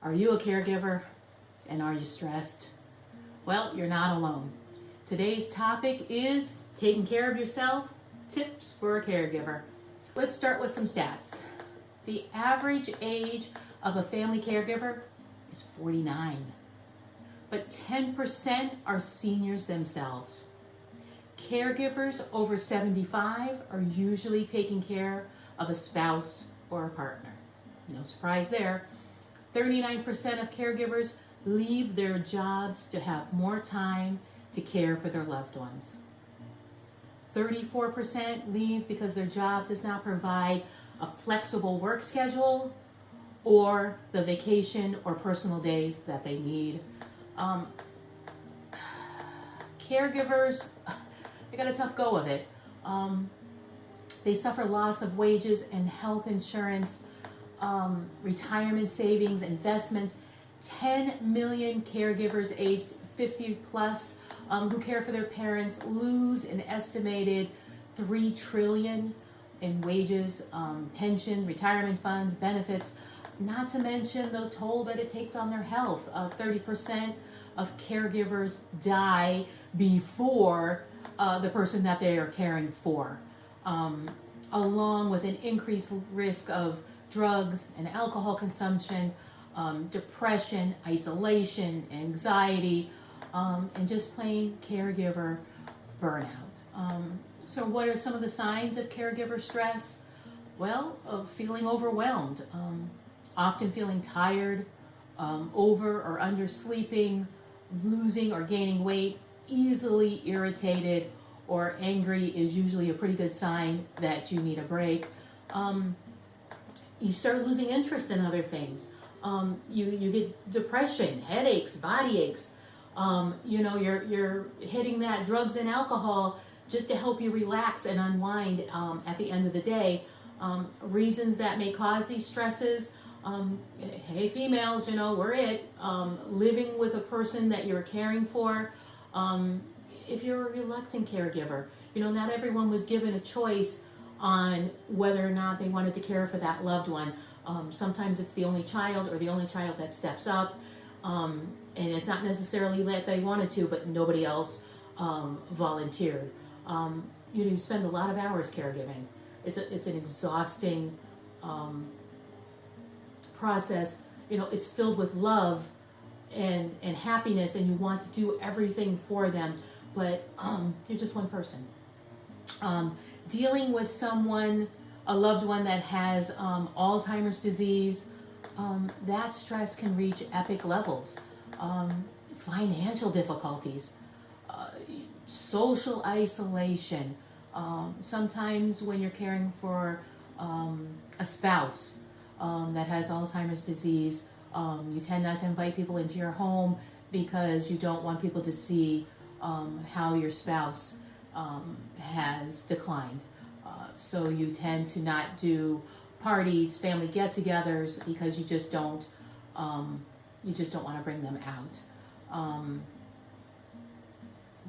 Are you a caregiver and are you stressed? Well, you're not alone. Today's topic is taking care of yourself, tips for a caregiver. Let's start with some stats. The average age of a family caregiver is 49, but 10% are seniors themselves. Caregivers over 75 are usually taking care of a spouse or a partner. No surprise there. 39% of caregivers leave their jobs to have more time to care for their loved ones. 34% leave because their job does not provide a flexible work schedule or the vacation or personal days that they need. Caregivers, they got a tough go of it. They suffer loss of wages and health insurance, retirement savings, investments. 10 million caregivers aged 50 plus who care for their parents lose an estimated $3 trillion in wages, pension, retirement funds, benefits, not to mention the toll that it takes on their health. 30% of caregivers die before the person that they are caring for, along with an increased risk of drugs and alcohol consumption, depression, isolation, anxiety, and just plain caregiver burnout. So what are some of the signs of caregiver stress? Well, feeling overwhelmed, often feeling tired, over or under sleeping, losing or gaining weight, easily irritated or angry is usually a pretty good sign that you need a break. You start losing interest in other things. You get depression, headaches, body aches. You're hitting that drugs and alcohol just to help you relax and unwind at the end of the day. Reasons that may cause these stresses. Hey, females, we're it. Living with a person that you're caring for. If you're a reluctant caregiver, not everyone was given a choice on whether or not they wanted to care for that loved one. Sometimes it's the only child or the only child that steps up. And it's not necessarily that they wanted to, but nobody else volunteered. You spend a lot of hours caregiving. It's an exhausting process. It's filled with love and happiness, and you want to do everything for them, but you're just one person. Dealing with someone, a loved one that has Alzheimer's disease, that stress can reach epic levels. Financial difficulties, social isolation. Sometimes when you're caring for a spouse that has Alzheimer's disease, you tend not to invite people into your home because you don't want people to see how your spouse has declined. So you tend to not do parties, family get-togethers, because you just don't want to bring them out.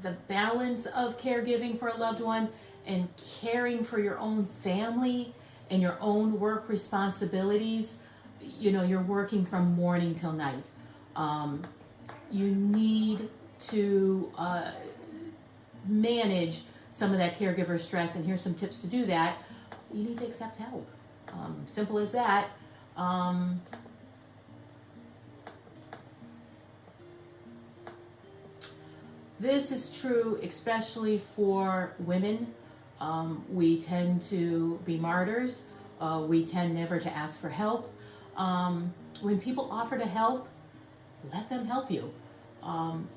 The balance of caregiving for a loved one and caring for your own family and your own work responsibilities, you're working from morning till night. You need to manage some of that caregiver stress, and here's some tips to do that. You need to accept help. Simple as that. This is true especially for women. We tend to be martyrs. We tend never to ask for help. When people offer to help, let them help you.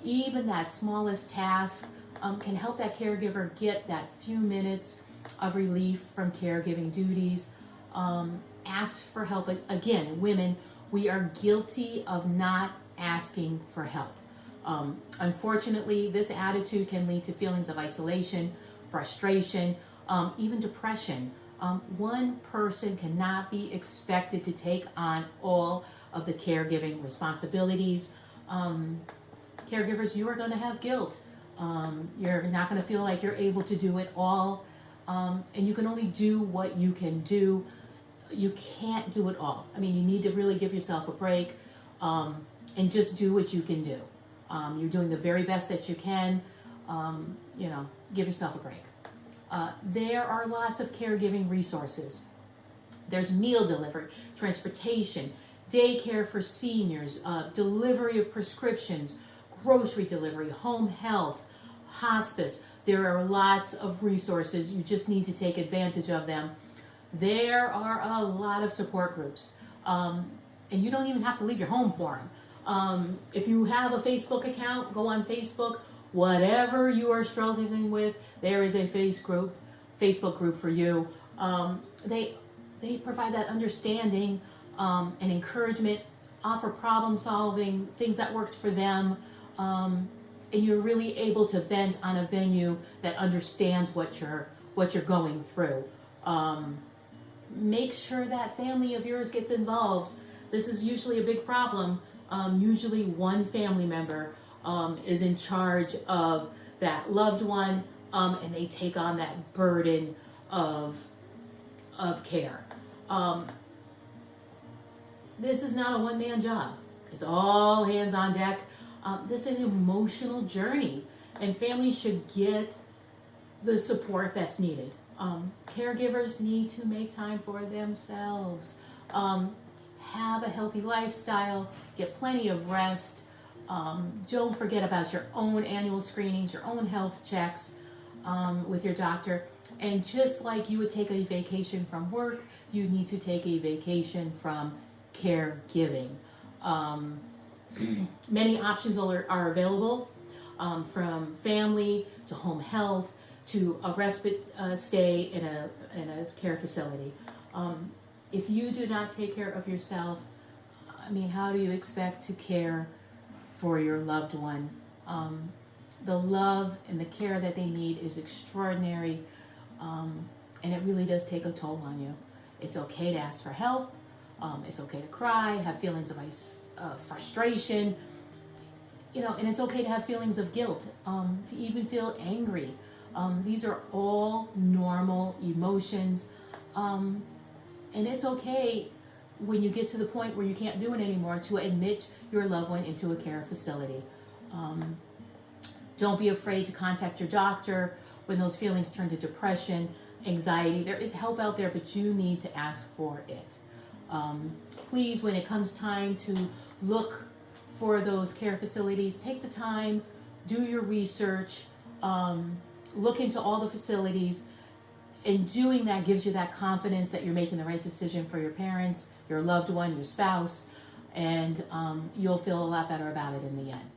Even that smallest task can help that caregiver get that few minutes of relief from caregiving duties. Ask for help. Again, women, we are guilty of not asking for help. Unfortunately, this attitude can lead to feelings of isolation, frustration, even depression. One person cannot be expected to take on all of the caregiving responsibilities. Caregivers, you are going to have guilt. You're not going to feel like you're able to do it all. And you can only do what you can do. You can't do it all. I mean, you need to really give yourself a break. and just do what you can do. You're doing the very best that you can. Give yourself a break. There are lots of caregiving resources. There's meal delivery, transportation, daycare for seniors, delivery of prescriptions, grocery delivery, home health, hospice. There are lots of resources. You just need to take advantage of them. There are a lot of support groups, and you don't even have to leave your home for them. If you have a Facebook account, go on Facebook. Whatever you are struggling with, there is a Facebook group for you. They provide that understanding and encouragement, offer problem solving, things that worked for them, and you're really able to vent on a venue that understands what you're going through. Make sure that family of yours gets involved. This is usually a big problem. Usually one family member is in charge of that loved one, and they take on that burden of care. This is not a one-man job. It's all hands on deck. This is an emotional journey, and families should get the support that's needed. Caregivers need to make time for themselves. Have a healthy lifestyle. Get plenty of rest. Don't forget about your own annual screenings, your own health checks with your doctor. And just like you would take a vacation from work, you need to take a vacation from caregiving. Many options are available, from family to home health to a respite stay in a care facility. If you do not take care of yourself, how do you expect to care for your loved one? The love and the care that they need is extraordinary, and it really does take a toll on you. It's okay to ask for help. It's okay to cry, have feelings of frustration, and it's okay to have feelings of guilt, to even feel angry. These are all normal emotions, and it's okay when you get to the point where you can't do it anymore to admit your loved one into a care facility. Don't be afraid to contact your doctor when those feelings turn to depression, anxiety. There is help out there, but you need to ask for it. Please, when it comes time to look for those care facilities, take the time, do your research, look into all the facilities, and doing that gives you that confidence that you're making the right decision for your parents, your loved one, your spouse, and you'll feel a lot better about it in the end.